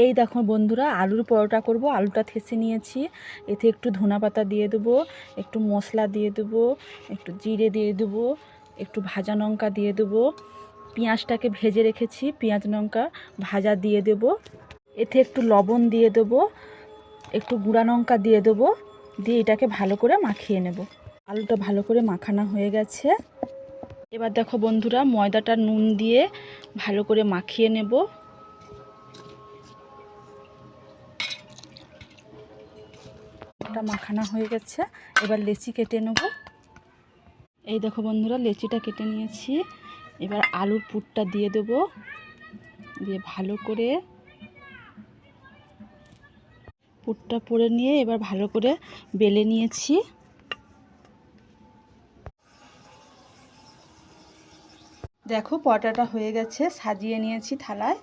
এই দেখো বন্ধুরা, আলুর পরোটা করব। আলুটা থেসে নিয়েছি, এতে একটু ধনেপাতা দিয়ে দেবো, একটু মশলা দিয়ে দেবো, একটু জিরে দিয়ে দেবো, একটু ভাজা লঙ্কা দিয়ে দেবো, পেঁয়াজটাকে ভেজে রেখেছি, পেঁয়াজ লঙ্কা ভাজা দিয়ে দেব, এতে একটু লবণ দিয়ে দেবো, একটু গুঁড়া লঙ্কা দিয়ে দেবো, দিয়ে এটাকে ভালো করে মাখিয়ে নেব। আলুটা ভালো করে মাখানো হয়ে গেছে। এবার দেখো বন্ধুরা, ময়দাটা নুন দিয়ে ভালো করে মাখিয়ে নেব। মাখানো হয়ে গেছে, এবার লেচি কেটে নেব। এই দেখো বন্ধুরা, লেচিটা কেটে নিয়েছি। এবার আলুর পুরটা দিয়ে দেব, দিয়ে ভালো করে পুরটা পুরে নিয়ে এবার ভালো করে বেলে নিয়েছি। দেখো পরোটাটা হয়ে গেছে, সাজিয়ে নিয়েছি থালায়।